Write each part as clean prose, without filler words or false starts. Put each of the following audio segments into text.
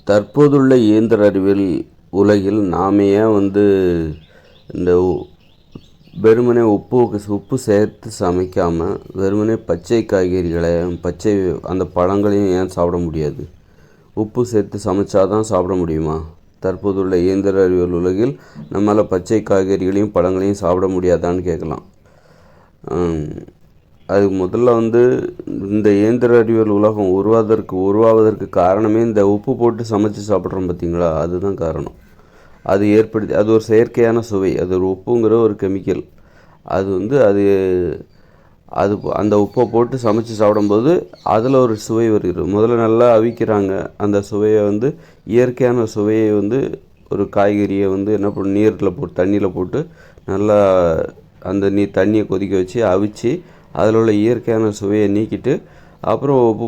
தற்போதுள்ள இயந்திர அறிவியல் உலகில் நாம் ஏன் இந்த வெறுமனே உப்பு சேர்த்து சமைக்காமல் வெறுமனே பச்சை காய்கறிகளை அந்த பழங்களையும் ஏன் சாப்பிட முடியாது? உப்பு சேர்த்து சமைச்சாதான் சாப்பிட முடியுமா? தற்போதுள்ள இயந்திர அறிவியல் உலகில் நம்மளால் பச்சை காய்கறிகளையும் பழங்களையும் சாப்பிட முடியாதான்னு கேட்கலாம். அது முதல்ல இந்த இயந்திர அறிவியல் உலகம் உருவாவதற்கு காரணமே இந்த உப்பு போட்டு சமைச்சு சாப்பிட்றோம் பார்த்தீங்களா, அதுதான் காரணம். அது ஒரு செயற்கையான சுவை. அது ஒரு உப்புங்கிற ஒரு கெமிக்கல். அது அது அந்த உப்பை போட்டு சமைச்சு சாப்பிடும்போது அதில் ஒரு சுவை வருகிறது. முதல்ல நல்லா அவிக்கிறாங்க. அந்த சுவையை இயற்கையான சுவையை ஒரு காய்கறியை என்ன பண்ண நீரில் தண்ணியில் போட்டு நல்லா அந்த தண்ணியை கொதிக்க வச்சு அவிச்சு அதில் உள்ள இயற்கையான சுவையை நீக்கிட்டு அப்புறம் உப்பு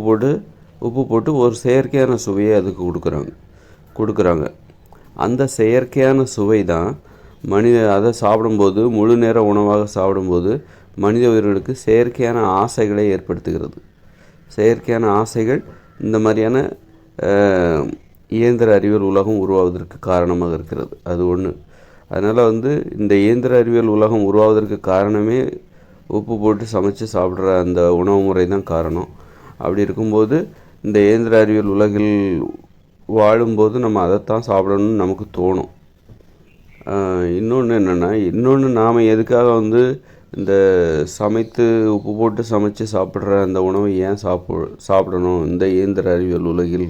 போட்டு ஒரு செயற்கையான சுவையை அதுக்கு கொடுக்குறாங்க. அந்த செயற்கையான சுவை தான் அதை சாப்பிடும்போது, முழு நேர உணவாக சாப்பிடும்போது மனித உயிர்களுக்கு செயற்கையான ஆசைகளை ஏற்படுத்துகிறது. செயற்கையான ஆசைகள் இந்த மாதிரியான இயந்திர அறிவியல் உலகம் உருவாவதற்கு காரணமாக இருக்கிறது. அது ஒன்று. அதனால் இந்த இயந்திர அறிவியல் உலகம் உருவாவதற்கு காரணமே உப்பு போட்டு சமைச்சு சாப்பிட்ற அந்த உணவு முறை தான் காரணம். அப்படி இருக்கும்போது இந்த இயந்திர அறிவியல் உலகில் வாழும்போது நம்ம அதைத்தான் சாப்பிடணும்னு நமக்கு தோணும். இன்னொன்று நாம் எதுக்காக இந்த சமைத்து உப்பு போட்டு சமைச்சு சாப்பிட்ற அந்த உணவை ஏன் சாப்பிடணும்? இந்த இயந்திர அறிவியல் உலகில்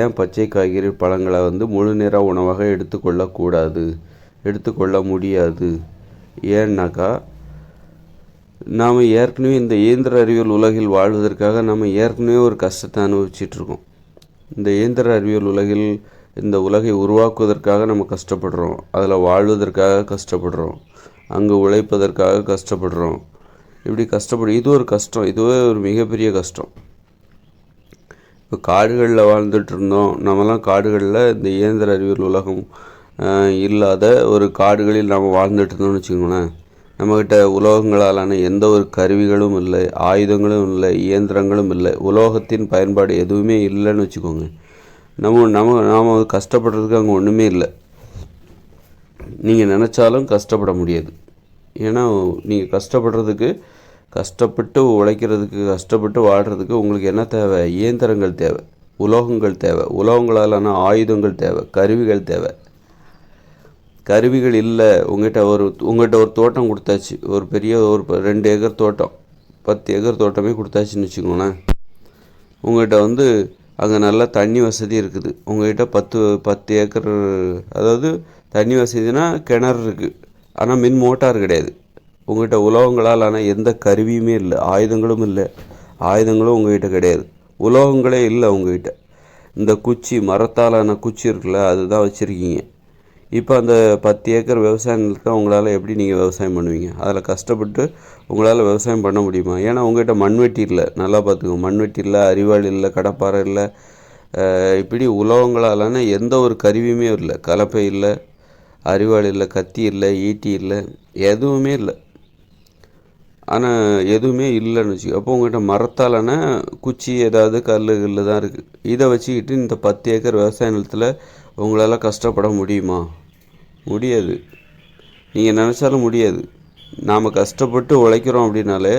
ஏன் பச்சை காய்கறி பழங்களை முழு நேர உணவாக எடுத்துக்கொள்ள முடியாது? ஏன்னாக்கா நாம் ஏற்கனவே இந்த இயந்திர அறிவியல் உலகில் வாழ்வதற்காக நம்ம ஏற்கனவே ஒரு கஷ்டத்தை அனுபவிச்சிட்ருக்கோம். இந்த இயந்திர அறிவியல் உலகில் இந்த உலகை உருவாக்குவதற்காக நம்ம கஷ்டப்படுறோம். அதில் வாழ்வதற்காக கஷ்டப்படுறோம். அங்கே உழைப்பதற்காக கஷ்டப்படுறோம். இப்படி இது ஒரு கஷ்டம். இதுவே ஒரு மிகப்பெரிய கஷ்டம். இப்போ காடுகளில் வாழ்ந்துட்டு இருந்தோம். நம்மலாம் காடுகளில் இந்த இயந்திர அறிவியல் உலகம் இல்லாத ஒரு காடுகளில் நாம் வாழ்ந்துட்டு இருந்தோம்னு வச்சுக்கோங்களேன். நம்மக்கிட்ட உலோகங்களாலான எந்த ஒரு கருவிகளும் இல்லை, ஆயுதங்களும் இல்லை, இயந்திரங்களும் இல்லை, உலோகத்தின் பயன்பாடு எதுவுமே இல்லைன்னு வச்சுக்கோங்க. நாம் கஷ்டப்படுறதுக்கு அங்கே ஒன்றுமே இல்லை. நீங்கள் நினச்சாலும் கஷ்டப்பட முடியாது. ஏன்னா நீங்கள் கஷ்டப்பட்டு உழைக்கிறதுக்கு, கஷ்டப்பட்டு வாழ்கிறதுக்கு உங்களுக்கு என்ன தேவை? இயந்திரங்கள் தேவை, உலோகங்கள் தேவை, உலோகங்களாலான ஆயுதங்கள் தேவை, கருவிகள் தேவை. கருவிகள் இல்லை. உங்கள்கிட்ட ஒரு தோட்டம் கொடுத்தாச்சு, ஒரு 2 ஏக்கர் தோட்டம், 10 ஏக்கர் தோட்டமே கொடுத்தாச்சுன்னு வச்சுக்கோங்களேன். உங்கள்கிட்ட அங்கே நல்லா தண்ணி வசதி இருக்குது. உங்கள்கிட்ட 10 ஏக்கர், அதாவது தண்ணி வசதினா கிணறு இருக்குது, ஆனால் மின் மோட்டார் கிடையாது. உங்கள்கிட்ட உலோகங்களால் ஆனால் எந்த கருவியுமே இல்லை, ஆயுதங்களும் இல்லை. ஆயுதங்களும் உங்கள்கிட்ட கிடையாது, உலோகங்களே இல்லை உங்கள்கிட்ட. இந்த மரத்தாலான குச்சி இருக்குல்ல, அதுதான் வச்சுருக்கீங்க. இப்போ அந்த 10 ஏக்கர் விவசாய நிலத்தை உங்களால் எப்படி நீங்கள் விவசாயம் பண்ணுவீங்க? அதில் கஷ்டப்பட்டு உங்களால் விவசாயம் பண்ண முடியுமா? ஏன்னா உங்கள்கிட்ட மண்வெட்டி இல்லை. நல்லா பார்த்துக்கோங்க, மண்வெட்டி இல்லை, அரிவாள் இல்லை, கடப்பாறை இல்லை. இப்படி உலோகங்களாலான எந்த ஒரு கருவியுமே இல்லை. கலப்பை இல்லை, அரிவாள் இல்லை, கத்தி இல்லை, ஈட்டி இல்லை, எதுவுமே இல்லை. ஆனால் எதுவுமே இல்லைன்னு வச்சுக்கோ. அப்போ உங்கள்கிட்ட மரத்தாலான குச்சி, ஏதாவது கல் தான் இருக்குது. இதை வச்சுக்கிட்டு இந்த 10 ஏக்கர் விவசாய நிலத்தில் உங்களால் கஷ்டப்பட முடியுமா? முடியாது. நீங்கள் நினச்சாலும் முடியாது. நாம் கஷ்டப்பட்டு உழைக்கிறோம் அப்படின்னாலே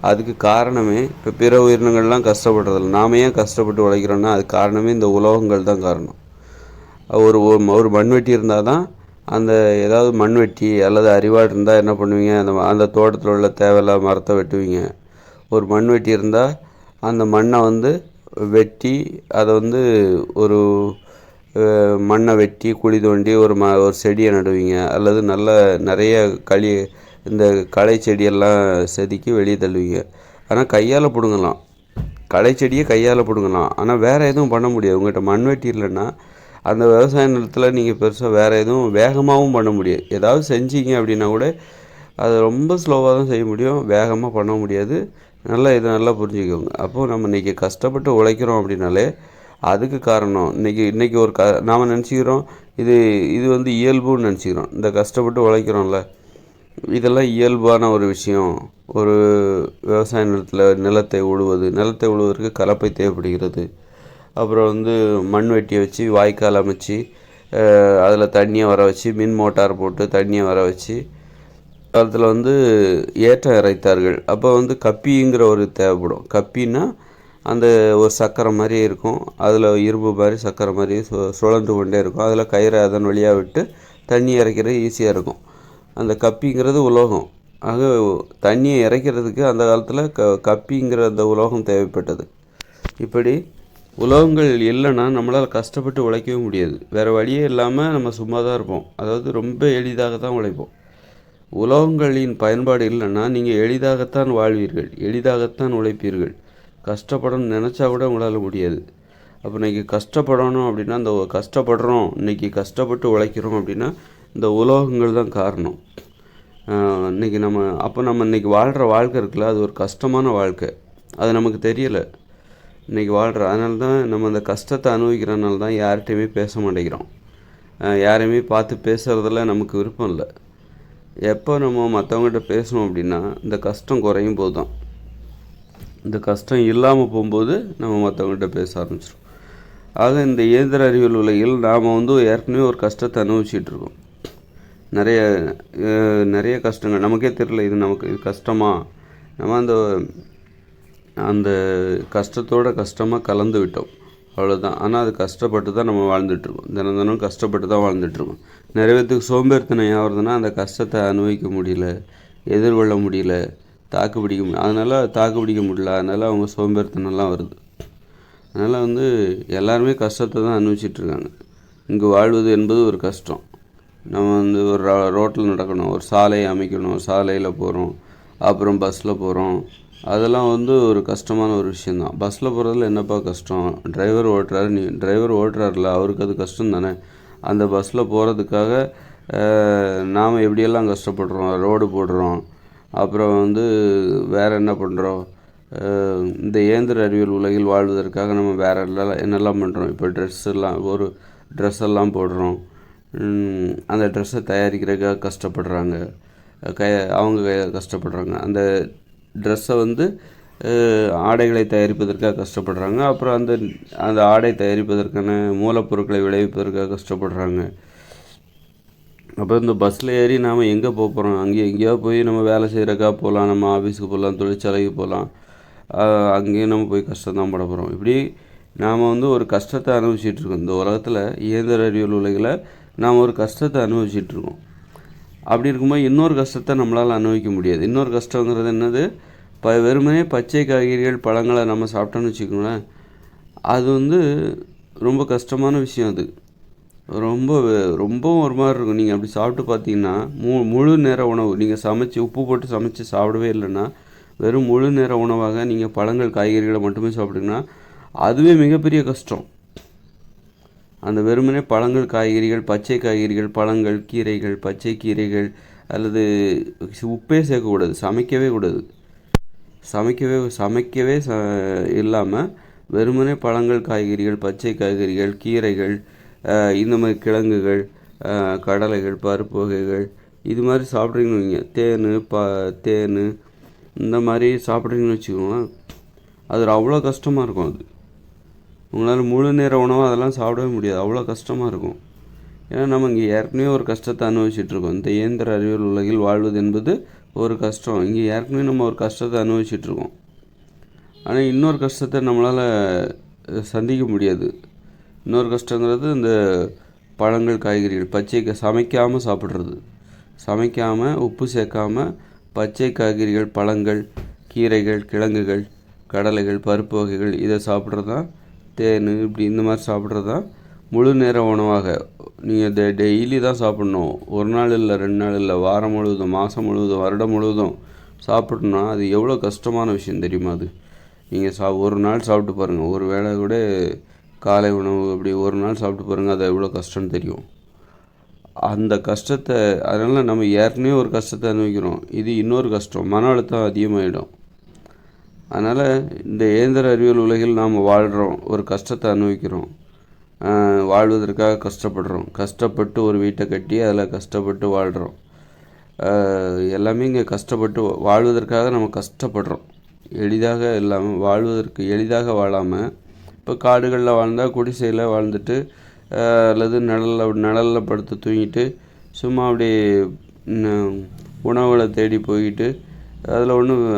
அதுக்கு காரணமே, இப்போ பிற உயிரினங்கள்லாம் கஷ்டப்படுறதில்ல, நாம் ஏன் கஷ்டப்பட்டு உழைக்கிறோன்னா அதுக்கு காரணமே இந்த உலோகங்கள் தான் காரணம். ஒரு மண்வெட்டி இருந்தால் தான், அந்த ஏதாவது மண்வெட்டி அல்லது அரிவாள் இருந்தால் என்ன பண்ணுவீங்க? அந்த தோட்டத்தில் உள்ள தேவையில்லாத மரத்தை வெட்டுவீங்க. ஒரு மண்வெட்டி இருந்தால் அந்த மண்ணை வெட்டி அதை ஒரு மண்ணை வெட்டி குழி தோண்டி ஒரு செடியை நடுவீங்க. அல்லது நிறைய இந்த களை செடியெல்லாம் செதுக்கி வெளியே தள்ளுவீங்க. ஆனால் கையால் பிடுங்கலாம், களை செடியை கையால் பிடுங்கலாம். ஆனால் வேறு எதுவும் பண்ண முடியாது. உங்கள்கிட்ட மண்வெட்டி இல்லைன்னா அந்த விவசாய நிலத்தில் நீங்கள் பெருசாக வேறு எதுவும் வேகமாகவும் பண்ண முடியாது. ஏதாவது செஞ்சீங்க அப்படின்னா கூட அது ரொம்ப ஸ்லோவாக தான் செய்ய முடியும், வேகமாக பண்ண முடியாது. இதை நல்லா புரிஞ்சுக்கோங்க. அப்போது நம்ம இன்றைக்கி கஷ்டப்பட்டு உழைக்கிறோம் அப்படின்னாலே அதுக்கு காரணம் இன்றைக்கி நாம் நினச்சிக்கிறோம் இது இயல்புன்னு நினச்சிக்கிறோம். இந்த கஷ்டப்பட்டு உழைக்கிறோம்ல, இதெல்லாம் இயல்பான ஒரு விஷயம். ஒரு விவசாய நிலத்தை உழுவதற்கு கலப்பை தேவைப்படுகிறது. அப்புறம் வந்து மண்வெட்டியை வச்சு வாய்க்கால் அமைச்சு அதில் தண்ணியை வர வச்சு மின் மோட்டார் போட்டு தண்ணியை வர வச்சு காலத்தில் வந்து ஏற்றம் இறைத்தார்கள். அப்போ வந்து கப்பிங்கிற ஒரு தேவைப்படும். கப்பின்னா அந்த ஒரு சக்கரை மாதிரி இருக்கும், அதில் இரும்பு மாதிரி சக்கரை மாதிரி சுழன்று கொண்டே இருக்கும், அதில் கயிறை அதன் வழியாக விட்டு தண்ணி இறைக்கிறது ஈஸியாக இருக்கும். அந்த கப்பிங்கிறது உலோகம். ஆக தண்ணியை இறைக்கிறதுக்கு அந்த காலத்தில் கப்பிங்கிற அந்த உலோகம் தேவைப்பட்டது. இப்படி உலோகங்கள் இல்லைன்னா நம்மளால் கஷ்டப்பட்டு உழைக்கவே முடியாது. வேறு வழியே இல்லாமல் நம்ம சும்மா தான் இருப்போம். அதாவது ரொம்ப எளிதாக தான் உழைப்போம். உலோகங்களின் பயன்பாடு இல்லைன்னா நீங்கள் எளிதாகத்தான் வாழ்வீர்கள், எளிதாகத்தான் உழைப்பீர்கள். கஷ்டப்படணும்னு நினச்சா கூட உங்களால் முடியாது. அப்போ இன்றைக்கி கஷ்டப்படணும் அப்படின்னா இந்த கஷ்டப்படுறோம், இன்றைக்கி கஷ்டப்பட்டு உழைக்கிறோம் அப்படின்னா இந்த உலோகங்கள் தான் காரணம். இன்றைக்கி நம்ம இன்றைக்கி வாழ்கிற வாழ்க்கை இருக்குல்ல, அது ஒரு கஷ்டமான வாழ்க்கை. அது நமக்கு தெரியலை இன்றைக்கி வாழ்கிற. அதனால தான் நம்ம அந்த கஷ்டத்தை அனுபவிக்கிறனால தான் யார்கிட்டையுமே பேச மாட்டேங்கிறோம். யாரையுமே பார்த்து பேசுகிறதில் நமக்கு விருப்பம் இல்லை. எப்போ நம்ம மற்றவங்ககிட்ட பேசணும் அப்படின்னா இந்த கஷ்டம் குறையும் போது தான். இந்த கஷ்டம் இல்லாமல் போகும்போது நம்ம மற்றவங்ககிட்ட பேச ஆரம்பிச்சிடும். ஆக இந்த இயந்திர அறிவியல் உலகில் நாம் வந்து ஏற்கனவே ஒரு கஷ்டத்தை அனுபவிச்சிட்ருக்கோம். நிறைய கஷ்டங்கள் நமக்கே தெரியல, இது நமக்கு இது கஷ்டமா, நம்ம அந்த கஷ்டத்தோட கஷ்டமாக கலந்து விட்டோம், அவ்வளோதான். ஆனால் அது கஷ்டப்பட்டு தான் நம்ம வாழ்ந்துட்டுருக்கோம். தினம் கஷ்டப்பட்டு தான் வாழ்ந்துட்டுருக்கோம். நிறைய பேத்துக்கு சோம்பேறித்தனம் ஏன் வருதுன்னா அந்த கஷ்டத்தை அனுபவிக்க முடியல, எதிர்கொள்ள முடியல, அதனால் தாக்கு பிடிக்க முடியல, அதனால் அவங்க சோம்பேறித்தனம்லாம் வருது. அதனால் வந்து எல்லாருமே கஷ்டத்தை தான் அனுபவிச்சிட்ருக்காங்க. இங்கு வாழ்வது என்பது ஒரு கஷ்டம். நம்ம வந்து ஒரு ரோட்டில் நடக்கணும், ஒரு சாலையை அமைக்கணும், சாலையில் போகிறோம், அப்புறம் பஸ்ஸில் போகிறோம். அதெல்லாம் வந்து ஒரு கஷ்டமான ஒரு விஷயந்தான். பஸ்ஸில் போகிறதுல என்னப்பா கஷ்டம்? டிரைவர் ஓட்டுறாருல, அவருக்கு அது கஷ்டம் தானே. அந்த பஸ்ஸில் போகிறதுக்காக நாம் எப்படியெல்லாம் கஷ்டப்படுறோம், ரோடு போடுறோம், அப்புறம் வந்து வேறு என்ன பண்ணுறோம். இந்த இயந்திர அறிவியல் உலகில் வாழ்வதற்காக நம்ம வேறு என்னெல்லாம் பண்ணுறோம். இப்போ ட்ரெஸ் எல்லாம் போடுறோம். அந்த ட்ரெஸ்ஸை தயாரிக்கிறதுக்காக கஷ்டப்படுறாங்க, அவங்க கஷ்டப்படுறாங்க. அந்த ட்ரெஸ்ஸை வந்து ஆடைகளை தயாரிப்பதற்காக கஷ்டப்படுறாங்க. அப்புறம் அந்த ஆடை தயாரிப்பதற்கான மூலப்பொருட்களை விளைவிப்பதற்காக கஷ்டப்படுறாங்க. அப்போ இந்த பஸ்ஸில் ஏறி நாம் எங்கே போகிறோம்? எங்கேயோ போய் நம்ம வேலை செய்கிறக்கா போகலாம், நம்ம ஆஃபீஸுக்கு போகலாம், தொழிற்சாலைக்கு போகலாம். அங்கேயும் நம்ம போய் கஷ்டம் தான் பட போகிறோம். இப்படி நாம் வந்து ஒரு கஷ்டத்தை அனுபவிச்சிட்ருக்கோம். இந்த உலகத்தில் இயந்திர அறிவியல் உலகில் நாம் ஒரு கஷ்டத்தை அனுபவிச்சிட்ருக்கோம். அப்படி இருக்கும்போது இன்னொரு கஷ்டத்தை நம்மளால் அனுபவிக்க முடியாது. இன்னொரு கஷ்டங்கிறது என்னது? வெறுமனே பச்சை காய்கறிகள் பழங்களை நம்ம சாப்பிட்டோன்னு வச்சுக்கோங்களேன், அது வந்து ரொம்ப கஷ்டமான விஷயம். அது ரொம்பவும் ஒரு மாதிரி இருக்கும். நீங்கள் அப்படி சாப்பிட்டு பார்த்தீங்கன்னா முழு நேர உணவு நீங்கள் உப்பு போட்டு சமைச்சு சாப்பிடவே இல்லைன்னா, வெறும் முழு நேர உணவாக நீங்கள் பழங்கள் காய்கறிகளை மட்டுமே சாப்பிட்டீங்கன்னா அதுவே மிகப்பெரிய கஷ்டம். அந்த வெறுமனே பழங்கள் காய்கறிகள், பச்சை காய்கறிகள், பழங்கள், கீரைகள், பச்சை கீரைகள் அல்லது உப்பே சேர்க்கக்கூடாது, சமைக்கவே கூடாது. சமைக்கவே இல்லாமல் வெறுமனே பழங்கள், காய்கறிகள், பச்சை காய்கறிகள், கீரைகள், இந்த மாதிரி கிழங்குகள், கடலைகள், பருப்பு வகைகள், இது மாதிரி சாப்பிட்றீங்கன்னு வைங்க, தேன் இந்த மாதிரி சாப்பிட்றீங்கன்னு வச்சுக்கோங்களேன், அது அவ்வளோ கஷ்டமாக இருக்கும். அது உங்களால் முழு நேர உணவு அதெல்லாம் சாப்பிடவே முடியாது, அவ்வளோ கஷ்டமாக இருக்கும். ஏன்னா நம்ம இங்கே ஏற்கனவே ஒரு கஷ்டத்தை அனுபவிச்சிட்ருக்கோம். இந்த இயந்திர அறிவியல் உலகில் வாழ்வது என்பது ஒரு கஷ்டம். இங்கே ஏற்கனவே நம்ம ஒரு கஷ்டத்தை அனுபவிச்சிட்ருக்கோம். ஆனால் இன்னொரு கஷ்டத்தை நம்மளால் சந்திக்க முடியாது. இன்னொரு கஷ்டங்கிறது இந்த பழங்கள், காய்கறிகள் சமைக்காமல் சாப்பிட்றது. சமைக்காமல் உப்பு சேர்க்காமல் பச்சை காய்கறிகள், பழங்கள், கீரைகள், கிழங்குகள், கடலைகள், பருப்பு வகைகள் இதை சாப்பிட்றது தான், தேன் இப்படி இந்த மாதிரி சாப்பிட்றது தான் முழு நேர உணவாக. நீங்கள் டெய்லி தான் சாப்பிட்ணும். ஒரு நாள் இல்லை, 2 நாள் இல்லை, வாரம் முழுவதும், மாதம் முழுவதும், வருடம் முழுவதும் சாப்பிட்ணுன்னா அது எவ்வளோ கஷ்டமான விஷயம் தெரியுமா? அது நீங்கள் ஒரு நாள் சாப்பிட்டு பாருங்கள், ஒரு வேளை கூட காலை உணவு அப்படி ஒரு நாள் சாப்பிட்டு பாருங்கள், அது எவ்வளோ கஷ்டம்னு தெரியும். அந்த கஷ்டத்தை அதனால் நம்ம ஏற்கனவே ஒரு கஷ்டத்தை அனுபவிக்கிறோம். இது இன்னொரு கஷ்டம், மன அழுத்தம் அதிகமாகிடும். அதனால் இந்த இயந்திர அறிவியல் உலகில் நாம் வாழ்கிறோம், ஒரு கஷ்டத்தை அனுபவிக்கிறோம், வாழ்வதற்காக கஷ்டப்படுறோம், கஷ்டப்பட்டு ஒரு வீட்டை கட்டி அதில் கஷ்டப்பட்டு வாழ்கிறோம். எல்லாமே இங்கே கஷ்டப்பட்டு வாழ்வதற்காக நம்ம கஷ்டப்படுறோம். எளிதாக இல்லாமல் எளிதாக வாழாமல் இப்போ காடுகளில் வாழ்ந்தால் குடிசையில் வாழ்ந்துட்டு அல்லது நிழலில் படுத்து தூங்கிட்டு சும்மா அப்படியே உணவுகளை தேடி போய்கிட்டு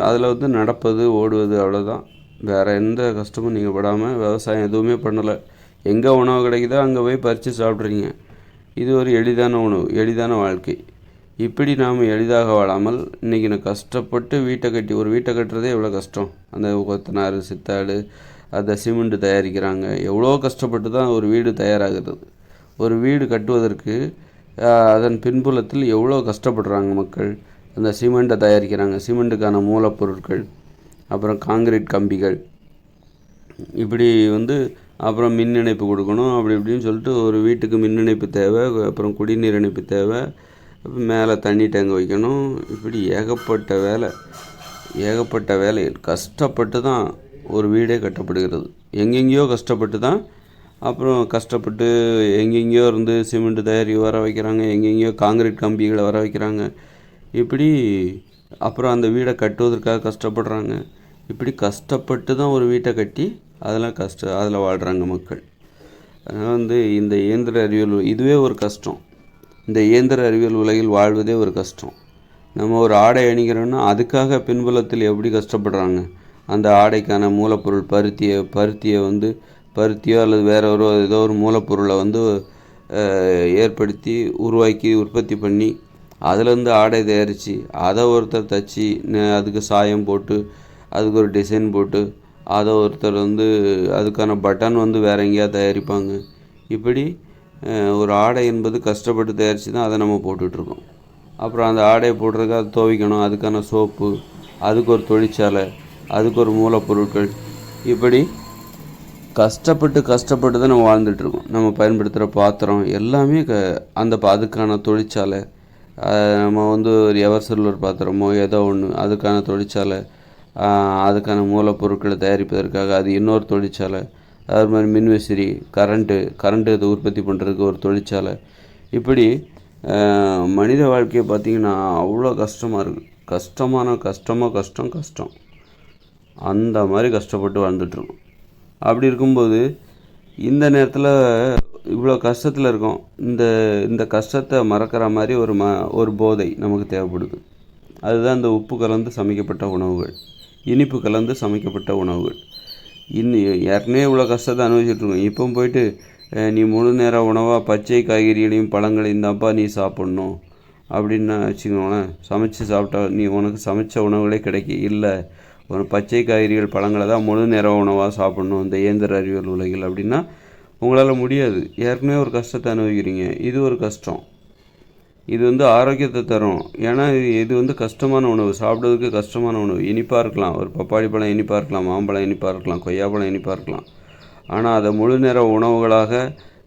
அதில் வந்து நடப்பது ஓடுவது அவ்வளோதான். வேறு எந்த கஷ்டமும் நீங்கள் படாமல் விவசாயம் எதுவுமே பண்ணலை. எங்கே உணவு கிடைக்குதோ அங்கே போய் பறித்து சாப்பிட்றீங்க. இது ஒரு எளிதான உணவு, எளிதான வாழ்க்கை. இப்படி நாம் எளிதாக வாழாமல் இன்றைக்கி நான் கஷ்டப்பட்டு ஒரு வீட்டை கட்டுறதே எவ்வளோ கஷ்டம். அந்த கொத்தனார், சித்தாள், அந்த சிமெண்ட்டு தயாரிக்கிறாங்க. எவ்வளோ கஷ்டப்பட்டு தான் ஒரு வீடு தயாராகிறது. ஒரு வீடு கட்டுவதற்கு அதன் பின்புலத்தில் எவ்வளோ கஷ்டப்படுறாங்க மக்கள். அந்த சிமெண்ட்டை தயாரிக்கிறாங்க, சிமெண்ட்டுக்கான மூலப்பொருட்கள், அப்புறம் காங்கிரீட் கம்பிகள், இப்படி வந்து அப்புறம் மின் இணைப்பு கொடுக்கணும். அப்படி இப்படின்னு சொல்லிட்டு ஒரு வீட்டுக்கு மின் இணைப்பு தேவை, அப்புறம் குடிநீர் இணைப்பு தேவை, மேலே தண்ணி டேங்க் வைக்கணும். இப்படி ஏகப்பட்ட வேலை கஷ்டப்பட்டு தான் ஒரு வீடே கட்டப்படுகிறது. எங்கெங்கேயோ கஷ்டப்பட்டு தான். அப்புறம் கஷ்டப்பட்டு எங்கெங்கேயோ இருந்து சிமெண்ட் தயாரி வர வைக்கிறாங்க, எங்கெங்கேயோ காங்கிரீட் கம்பிகளை வர வைக்கிறாங்க. இப்படி அப்புறம் அந்த வீடை கட்டுவதற்காக கஷ்டப்படுறாங்க. இப்படி கஷ்டப்பட்டு தான் ஒரு வீட்டை கட்டி அதில் வாழ்கிறாங்க மக்கள். அதனால் வந்து இந்த இயந்திர அறிவியல் இதுவே ஒரு கஷ்டம். இந்த இயந்திர அறிவியல் உலகில் வாழ்வதே ஒரு கஷ்டம். நம்ம ஒரு ஆடை அணிகிறோன்னா அதுக்காக பின்புலத்தில் எப்படி கஷ்டப்படுறாங்க. அந்த ஆடைக்கான மூலப்பொருள் பருத்தியை வந்து பருத்தியோ அல்லது வேற ஏதோ ஒரு மூலப்பொருளை வந்து ஏற்படுத்தி உருவாக்கி உற்பத்தி பண்ணி அதிலேருந்து ஆடை தயாரித்து அதை ஒருத்தர் தைச்சி அதுக்கு சாயம் போட்டு அதுக்கு ஒரு டிசைன் போட்டு அதை ஒருத்தர் வந்து அதுக்கான பட்டன் வந்து வேறு எங்கேயாவது தயாரிப்பாங்க. இப்படி ஒரு ஆடை என்பது கஷ்டப்பட்டு தயாரித்து தான் அதை நம்ம போட்டுட்ருக்கோம். அப்புறம் அந்த ஆடையை போடுறதுக்கு அதை துவைக்கணும், அதுக்கான சோப்பு, அதுக்கு ஒரு தொழிற்சாலை, அதுக்கு ஒரு மூலப்பொருட்கள். இப்படி கஷ்டப்பட்டு தான் நம்ம வாழ்ந்துட்டுருக்கோம். நம்ம பயன்படுத்துகிற பாத்திரம் எல்லாமே அதுக்கான தொழிற்சாலை. நம்ம வந்து ஒரு எவர் சில்வர் பாத்திரமோ ஏதோ ஒன்று, அதுக்கான தொழிற்சாலை, அதுக்கான மூலப்பொருட்களை தயாரிப்பதற்காக அது இன்னொரு தொழிற்சாலை. அது மாதிரி மின்விசிறி, கரண்ட்டு இதை உற்பத்தி பண்ணுறதுக்கு ஒரு தொழிற்சாலை. இப்படி மனித வாழ்க்கையை பார்த்திங்கன்னா அவ்வளோ கஷ்டமாக இருக்குது. கஷ்டம் அந்த மாதிரி கஷ்டப்பட்டு வாழ்ந்துட்டுருக்கோம். அப்படி இருக்கும்போது இந்த நேரத்தில் இவ்வளோ கஷ்டத்தில் இருக்கோம். இந்த கஷ்டத்தை மறக்கிற மாதிரி ஒரு போதை நமக்கு தேவைப்படுது. அதுதான் இந்த உப்பு கலந்து சமைக்கப்பட்ட உணவுகள், இனிப்பு கலந்து சமைக்கப்பட்ட உணவுகள். ஏற்கனவே இவ்வளோ கஷ்டத்தை அனுபவிச்சுட்ருக்கோம். இப்போ போயிட்டு நீ முழு நேர உணவாக பச்சை காய்கறிகளையும் பழங்களையும் தான்ப்பா நீ சாப்பிட்ணும் அப்படின்னு வச்சுக்கோங்களேன். சமைச்சு சாப்பிட்டா உனக்கு சமைச்ச உணவுகளே இல்லை, ஒரு பச்சை காய்கறிகள் பழங்களை தான் முழு நேர உணவாக சாப்பிட்ணும் இந்த இயந்திர அறிவியல் உலகில் அப்படின்னா உங்களால் முடியாது. ஏற்கனவே ஒரு கஷ்டத்தை அனுபவிக்கிறீங்க. இது ஒரு கஷ்டம். இது வந்து ஆரோக்கியத்தை தரும். ஏன்னா இது வந்து கஷ்டமான உணவு, சாப்பிட்றதுக்கு கஷ்டமான உணவு. இனிப்பாக இருக்கலாம், ஒரு பப்பாளி பழம் இனிப்பாக இருக்கலாம், மாம்பழம் இனிப்பாக இருக்கலாம், கொய்யாப்பழம் இனிப்பாக இருக்கலாம். ஆனால் அதை முழு நேர உணவுகளாக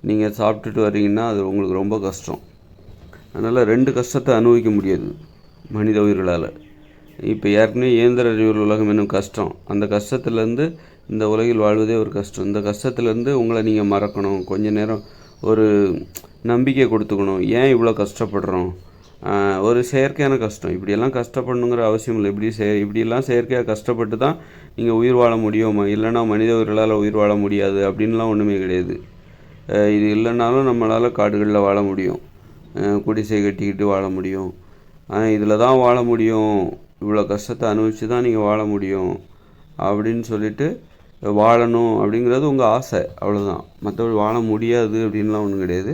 நீங்கள் சாப்பிட்டுட்டு வர்றீங்கன்னா அது உங்களுக்கு ரொம்ப கஷ்டம். அதனால் 2 கஷ்டத்தை அனுபவிக்க முடியாது மனித உயிர்களால். இப்போ ஏற்கனவே இயந்திர அறிவியல் உலகம் என்னும் கஷ்டம். அந்த கஷ்டத்துலேருந்து இந்த உலகில் வாழ்வதே ஒரு கஷ்டம். இந்த கஷ்டத்துலேருந்து உங்களை நீங்கள் மறக்கணும். கொஞ்ச நேரம் ஒரு நம்பிக்கை கொடுத்துக்கணும். ஏன் இவ்வளோ கஷ்டப்படுறோம்? ஒரு செயற்கையான கஷ்டம். இப்படியெல்லாம் கஷ்டப்படணுங்கிற அவசியம் இல்லை. இப்படியெல்லாம் செயற்கையாக கஷ்டப்பட்டு தான் நீங்கள் உயிர் வாழ முடியும், இல்லைன்னா மனித உயிர்களால் உயிர் வாழ முடியாது அப்படின்லாம் ஒன்றுமே கிடையாது. இது இல்லைனாலும் நம்மளால் காடுகளில் வாழ முடியும், குடிசை கட்டிக்கிட்டு வாழ முடியும். இதில் தான் வாழ முடியும், இவ்வளோ கஷ்டத்தை அனுபவித்து தான் நீங்கள் வாழ முடியும் அப்படின்னு சொல்லிட்டு வாழணும் அப்படிங்கிறது உங்கள் ஆசை, அவ்வளோதான். மற்றபடி வாழ முடியாது அப்படின்லாம் ஒன்றும் கிடையாது.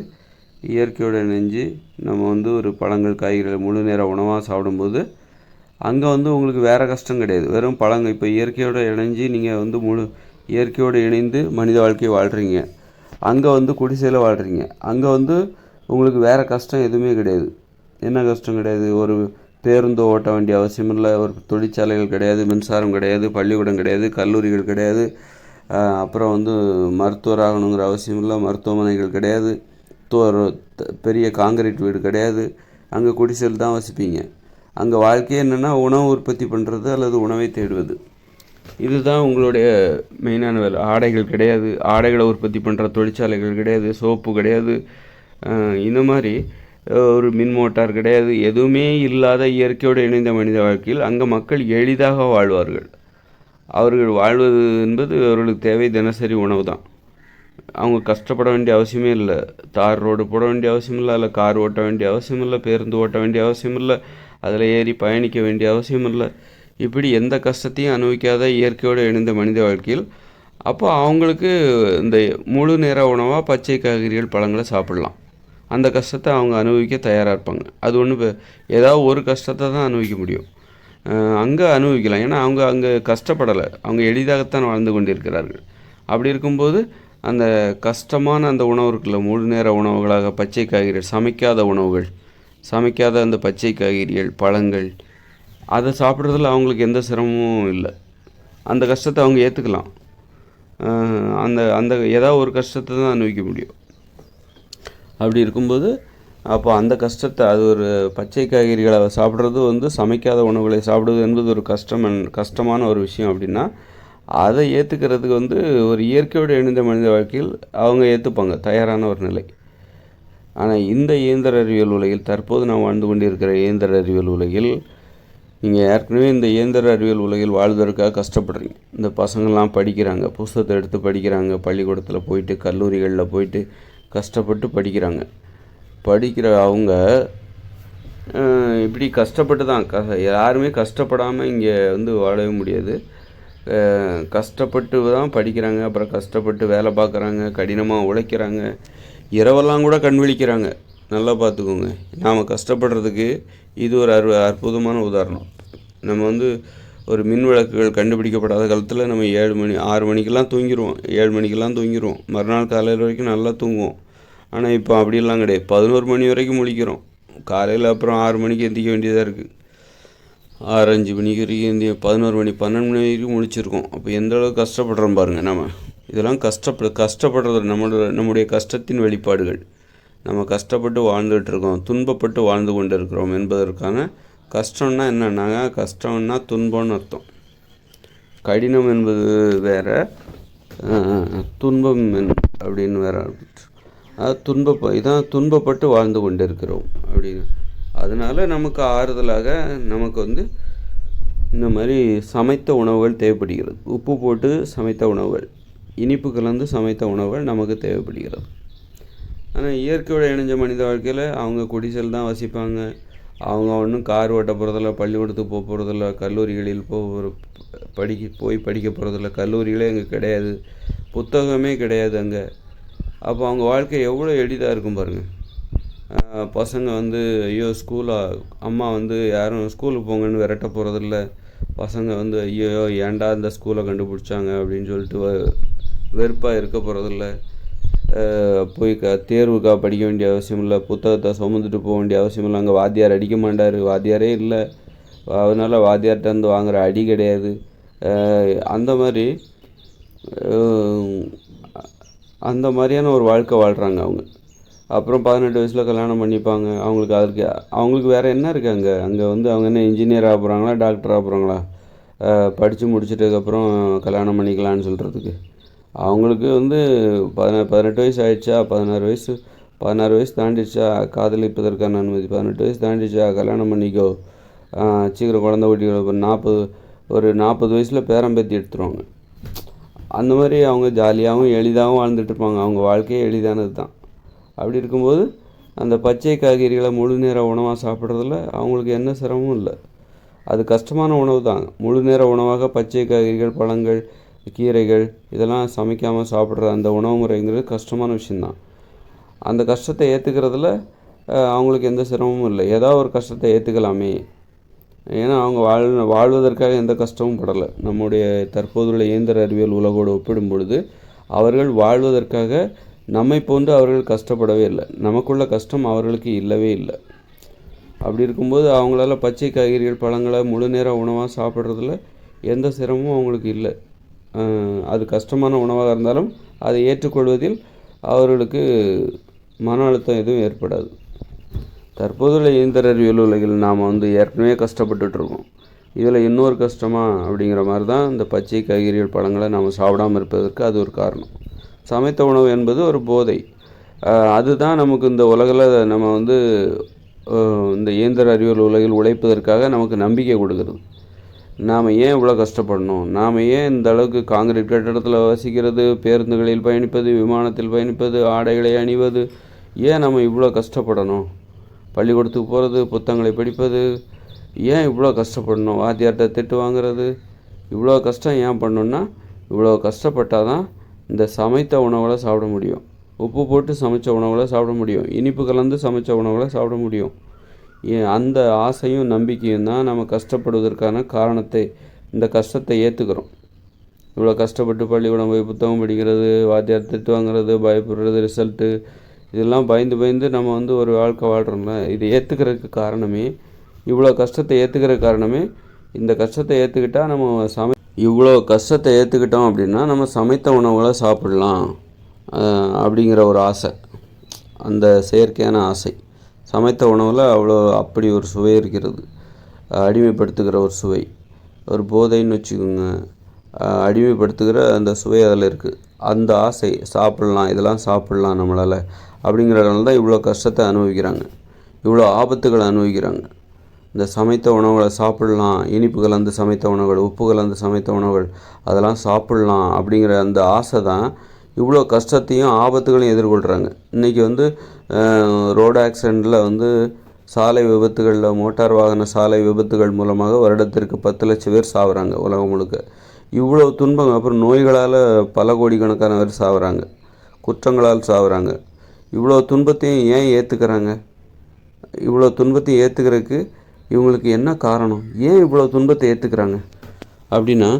இயற்கையோடு இணைஞ்சு நம்ம வந்து ஒரு பழங்கள் காய்கறிகள் முழு நேர உணவாக சாப்பிடும்போது அங்கே வந்து உங்களுக்கு வேறு கஷ்டம் கிடையாது. வெறும் பழங்கள். இப்போ இயற்கையோடு இணைஞ்சு நீங்கள் வந்து இயற்கையோடு இணைந்து மனித வாழ்க்கையை வாழ்கிறீங்க. அங்கே வந்து குடிசையில் வாழ்கிறீங்க. அங்கே வந்து உங்களுக்கு வேறு கஷ்டம் எதுவுமே கிடையாது. என்ன கஷ்டம் கிடையாது? ஒரு பேருந்து ஓட்ட வேண்டிய அவசியம் இல்லை, ஒரு தொழிற்சாலைகள் கிடையாது, மின்சாரம் கிடையாது, பள்ளிக்கூடம் கிடையாது, கல்லூரிகள் கிடையாது, அப்புறம் வந்து மருத்துவராகணுங்கிற அவசியம் இல்லை, மருத்துவமனைகள் கிடையாது, பெரிய காங்கிரீட் வீடு கிடையாது. அங்கே குடிசையில் தான் வசிப்பீங்க. அங்கே வாழ்க்கையே என்னென்னா உணவு உற்பத்தி பண்ணுறது அல்லது உணவை தேடுவது. இதுதான் உங்களுடைய மெயினான வேலை. ஆடைகள் கிடையாது, ஆடைகளை உற்பத்தி பண்ணுற தொழிற்சாலைகள் கிடையாது, சோப்பு கிடையாது, இந்த மாதிரி ஒரு மின் மோட்டார் கிடையாது. எதுவுமே இல்லாத இயற்கையோடு இணைந்த மனித வாழ்க்கையில் அங்கே மக்கள் எளிதாக வாழ்வார்கள். அவர்கள் வாழ்வது என்பது அவர்களுக்கு தேவை தினசரி உணவு தான். அவங்க கஷ்டப்பட வேண்டிய அவசியமே இல்லை. தார் ரோடு போட வேண்டிய அவசியம் இல்லை, அதில் கார் ஓட்ட வேண்டிய அவசியம் இல்லை, பேருந்து ஓட்ட வேண்டிய அவசியம் இல்லை, அதில் ஏறி பயணிக்க வேண்டிய அவசியம் இல்லை. இப்படி எந்த கஷ்டத்தையும் அனுபவிக்காத இயற்கையோடு இணைந்த மனித வாழ்க்கையில் அப்போ அவங்களுக்கு இந்த முழு நேர உணவாக பச்சை காய்கறிகள் பழங்களை சாப்பிட்லாம். அந்த கஷ்டத்தை அவங்க அனுபவிக்க தயாராக இருப்பாங்க. அது ஒன்று ஏதாவது ஒரு கஷ்டத்தை தான் அனுபவிக்க முடியும். அங்கே அனுபவிக்கலாம். ஏன்னா அவங்க அங்கே கஷ்டப்படலை, அவங்க எளிதாகத்தான் வாழ்ந்து கொண்டிருக்கிறார்கள். அப்படி இருக்கும்போது அந்த கஷ்டமான அந்த உணவு இருக்குல்ல, முழு நேர உணவுகளாக பச்சை காய்கறிகள், சமைக்காத உணவுகள், சமைக்காத அந்த பச்சை காய்கறிகள் பழங்கள், அதை சாப்பிட்றதுல அவங்களுக்கு எந்த சிரமமும் இல்லை. அந்த கஷ்டத்தை அவங்க ஏற்றுக்கலாம். அந்த அந்த ஏதாவது ஒரு கஷ்டத்தை தான் அனுபவிக்க முடியும். அப்படி இருக்கும்போது அப்போ அந்த கஷ்டத்தை அது ஒரு பச்சை காய்கறிகளை சாப்பிட்றது சமைக்காத உணவுகளை சாப்பிடுவது என்பது ஒரு கஷ்டமான ஒரு விஷயம். அப்படின்னா அதை ஏற்றுக்கிறதுக்கு ஒரு இயற்கையோடு இணைந்த மனித வாழ்க்கையில் அவங்க ஏற்றுப்பாங்க, தயாரான ஒரு நிலை. ஆனால் இந்த இயந்திர அறிவியல் உலகில், தற்போது நாம் வாழ்ந்து கொண்டிருக்கிற இயந்திர அறிவியல் உலகில், நீங்கள் ஏற்கனவே இந்த இயந்திர அறிவியல் உலகில் வாழ்வதற்காக கஷ்டப்படுறீங்க. இந்த பசங்கள்லாம் படிக்கிறாங்க, புஸ்தகத்தை எடுத்து படிக்கிறாங்க, பள்ளிக்கூடத்தில் போயிட்டு கல்லூரிகளில் போயிட்டு கஷ்டப்பட்டு படிக்கிறாங்க. படிக்கிற அவங்க இப்படி கஷ்டப்பட்டு தான் யாருமே கஷ்டப்படாமல் இங்கே வாழவே முடியாது. கஷ்டப்பட்டு தான் படிக்கிறாங்க, அப்புறம் கஷ்டப்பட்டு வேலை பார்க்குறாங்க, கடினமாக உழைக்கிறாங்க, இரவெல்லாம் கூட கண் விழிக்கிறாங்க. நல்லா பார்த்துக்கோங்க. நாம் கஷ்டப்படுறதுக்கு இது ஒரு அற்புதமான உதாரணம். நம்ம ஒரு மின் விளக்குகள் கண்டுபிடிக்கப்படாத காலத்தில் நம்ம 7 மணி 6 மணிக்கெல்லாம் தூங்கிடுவோம், 7 மணிக்கெல்லாம் தூங்கிடுவோம், மறுநாள் காலையில் வரைக்கும் நல்லா தூங்குவோம். ஆனால் இப்போ அப்படிலாம் கிடையாது. 11 மணி வரைக்கும் முழிக்கிறோம். காலையில் அப்புறம் 6 மணிக்கு எந்திரிக்க வேண்டியதாக இருக்குது. 6-5 மணிக்கு வரைக்கும் 11 மணி 12 மணி வரைக்கும் முழிச்சிருக்கோம். அப்போ எந்த அளவுக்கு கஷ்டப்படுறோம் பாருங்கள். நம்ம இதெல்லாம் கஷ்டப்படுறது நம்முடைய கஷ்டத்தின் வெளிப்பாடுகள். நம்ம கஷ்டப்பட்டு வாழ்ந்துகிட்ருக்கோம், துன்பப்பட்டு வாழ்ந்து கொண்டு இருக்கிறோம் என்பதற்கான கஷ்டம்னா என்னென்னா, கஷ்டம்னா துன்பம்னு அர்த்தம். கடினம் என்பது வேறு, துன்பம் அப்படின்னு வேறு. இதான் துன்பப்பட்டு வாழ்ந்து கொண்டு இருக்கிறோம் அப்படின்னு. அதனால் நமக்கு ஆறுதலாக நமக்கு இந்த மாதிரி சமைத்த உணவுகள் தேவைப்படுகிறது. உப்பு போட்டு சமைத்த உணவுகள், இனிப்பு கலந்து சமைத்த உணவுகள் நமக்கு தேவைப்படுகிறது. ஆனால் இயற்கையோட இணைஞ்ச மனித வாழ்க்கையில் அவங்க குடிசையில் தான் வசிப்பாங்க. அவங்க ஒன்றும் கார் ஓட்ட போகிறதில்ல, பள்ளிக்கூடத்துக்கு போக போகிறதில்ல, கல்லூரிகளில் போய் படிக்க போகிறதில்ல, கல்லூரிகளே அங்கே கிடையாது, புத்தகமே கிடையாது அங்கே. அப்போ அவங்க வாழ்க்கை எவ்வளோ எளிதாக இருக்கும் பாருங்கள். பசங்க ஐயோ அம்மா யாரும் ஸ்கூலுக்கு போங்கன்னு விரட்ட போகிறதில்ல. பசங்க ஐயோ ஏன்டா இந்த ஸ்கூலை கண்டுபிடிச்சாங்க அப்படின்னு சொல்லிட்டு வெறுப்பாக இருக்க போகிறதில்ல. போய் தேர்வுக்காக படிக்க வேண்டிய அவசியம் இல்லை, புத்தகத்தை சுமந்துட்டு போக வேண்டிய அவசியம் இல்லை. அங்கே வாத்தியார் அடிக்க மாட்டார், வாத்தியாரே இல்லை, அதனால் வாத்தியார்கிட்ட வாங்குகிற அடி கிடையாது. அந்த மாதிரியான ஒரு வாழ்க்கை வாழ்கிறாங்க அவங்க. அப்புறம் 18 வயசில் கல்யாணம் பண்ணிப்பாங்க. அவங்களுக்கு வேறு என்ன இருக்காங்க அங்கே அவங்க என்ன இன்ஜினியர் ஆக போகிறாங்களா, டாக்டர் ஆக போகிறாங்களா? படித்து முடிச்சிட்டதுக்கப்புறம் கல்யாணம் பண்ணிக்கலான்னு சொல்கிறதுக்கு அவங்களுக்கு 18 வயசு ஆகிடுச்சா, 16 வயசு தாண்டிடுச்சா, காதலிப்பதற்கான அனுமதி, 18 வயசு தாண்டிடுச்சா, கல்யாணம் பண்ணிக்கோ, சீக்கிரம் குழந்தை ஊட்டிக்கோ, ஒரு 40 வயசில் பேரம்பேத்தி எடுத்துருவாங்க. அந்த மாதிரி அவங்க ஜாலியாகவும் எளிதாகவும் வாழ்ந்துட்டுருப்பாங்க. அவங்க வாழ்க்கையே எளிதானது தான். அப்படி இருக்கும்போது அந்த பச்சை காய்கறிகளை முழு நேர உணவாக சாப்பிட்றதுல அவங்களுக்கு எந்த சிரமமும் இல்லை. அது கஷ்டமான உணவு தான். முழு நேர உணவாக பச்சை காய்கறிகள், பழங்கள், கீரைகள் இதெல்லாம் சமைக்காமல் சாப்பிட்ற அந்த உணவு முறைங்கிறது கஷ்டமான விஷயந்தான். அந்த கஷ்டத்தை ஏற்றுக்கிறதுல அவங்களுக்கு எந்த சிரமமும் இல்லை. ஏதாவது ஒரு கஷ்டத்தை ஏற்றுக்கலாமே. ஏன்னா அவங்க வாழ்வதற்காக எந்த கஷ்டமும் படலை. நம்முடைய தற்போதுள்ள இயந்திர அறிவியல் உலகோடு ஒப்பிடும் பொழுது அவர்கள் வாழ்வதற்காக நம்மை போன்று அவர்கள் கஷ்டப்படவே இல்லை. நமக்குள்ள கஷ்டம் அவர்களுக்கு இல்லவே இல்லை. அப்படி இருக்கும்போது அவங்களால பச்சை காய்கறிகள், பழங்களை முழு நேர உணவாக சாப்பிட்றதுல எந்த சிரமமும் அவங்களுக்கு இல்லை. அது கஷ்டமான உணவாக இருந்தாலும் அதை ஏற்றுக்கொள்வதில் அவர்களுக்கு மன அழுத்தம் எதுவும் ஏற்படாது. தற்போதுள்ள இயந்திர அறிவியல் உலகில் நாம் ஏற்கனவே கஷ்டப்பட்டுட்ருக்கோம். இதில் இன்னொரு கஷ்டமா அப்படிங்கிற மாதிரி தான் இந்த பச்சை காய்கறிகள், பழங்களை நாம் சாப்பிடாமல் இருப்பதற்கு அது ஒரு காரணம். சமைத்த உணவு என்பது ஒரு போதை. அதுதான் நமக்கு இந்த உலகில் நம்ம இந்த இயந்திர அறிவியல் உலகில் உழைப்பதற்காக நமக்கு நம்பிக்கை கொடுக்குறது. நாம் ஏன் இவ்வளோ கஷ்டப்படணும், நாம் ஏன் இந்த அளவுக்கு காங்கிரீட் கட்டடத்தில் வசிக்கிறது, பேருந்துகளில் பயணிப்பது, விமானத்தில் பயணிப்பது, ஆடைகளை அணிவது, ஏன் நம்ம இவ்வளோ கஷ்டப்படணும், பள்ளிக்கூடத்துக்கு போகிறது, புத்தகங்களை படிப்பது, ஏன் இவ்வளோ கஷ்டப்படணும், வாத்தியார்கிட்ட திட்டு வாங்குறது, இவ்வளோ கஷ்டம் ஏன் பண்ணணுன்னா, இவ்வளோ கஷ்டப்பட்டால் தான் இந்த சமைத்த உணவுகளை சாப்பிட முடியும், உப்பு போட்டு சமைச்ச உணவுகளை சாப்பிட முடியும், இனிப்பு கலந்து சமைச்ச உணவுகளை சாப்பிட முடியும். அந்த ஆசையும் நம்பிக்கையும் தான் நம்ம கஷ்டப்படுவதற்கான காரணத்தை, இந்த கஷ்டத்தை ஏற்றுக்கிறோம். இவ்வளோ கஷ்டப்பட்டு பள்ளிக்கூடம் போய் புத்தகம் படிக்கிறது, வாத்தியார் திட்டு வாங்குறது, பயப்படுறது, ரிசல்ட்டு, இதெல்லாம் பயந்து நம்ம ஒரு வாழ்க்கை வாழ்கிறோம்ல. இதை ஏற்றுக்கிறதுக்கு காரணமே, இவ்வளோ கஷ்டத்தை ஏற்றுக்கிற காரணமே, இந்த கஷ்டத்தை ஏற்றுக்கிட்டால் நம்ம இவ்வளோ கஷ்டத்தை ஏற்றுக்கிட்டோம் அப்படின்னா நம்ம சமைத்த உணவுகளை சாப்பிடலாம் அப்படிங்கிற ஒரு ஆசை, அந்த செயற்கையான ஆசை. சமைத்த உணவில் அப்படி ஒரு சுவை இருக்கிறது, அடிமைப்படுத்துகிற ஒரு சுவை, ஒரு போதைன்னு வச்சுக்கோங்க, அடிமைப்படுத்துகிற அந்த சுவை அதில் இருக்குது. அந்த ஆசை, சாப்பிட்லாம், இதெல்லாம் சாப்பிட்லாம் நம்மளால் அப்படிங்கிறதுனால தான் இவ்வளோ கஷ்டத்தை அனுபவிக்கிறாங்க, இவ்வளோ ஆபத்துகளை அனுபவிக்கிறாங்க. இந்த சமைத்த உணவுகளை சாப்பிட்லாம், இனிப்பு கலந்து சமைத்த உணவுகள், உப்பு கலந்து சமைத்த உணவுகள், அதெல்லாம் சாப்பிட்லாம் அப்படிங்கிற அந்த ஆசை தான் இவ்வளோ கஷ்டத்தையும் ஆபத்துகளையும் எதிர்கொள்கிறாங்க. இன்றைக்கி ரோடு ஆக்சிடெண்ட்டில் சாலை விபத்துகளில், மோட்டார் வாகன சாலை விபத்துகள் மூலமாக வருடத்திற்கு 10 லட்சம் பேர் சாகுறாங்க உலகம் முழுக்க. இவ்வளோ துன்பம், அப்புறம் நோய்களால் பல கோடிக்கணக்கான பேர் சாகுறாங்க, குற்றங்களால் சாகுறாங்க. இவ்வளோ துன்பத்தையும் ஏன் ஏற்றுக்கிறாங்க? இவ்வளோ துன்பத்தையும் ஏற்றுக்கிறதுக்கு இவங்களுக்கு என்ன காரணம்? ஏன் இவ்வளோ துன்பத்தை ஏற்றுக்கிறாங்க அப்படின்னா,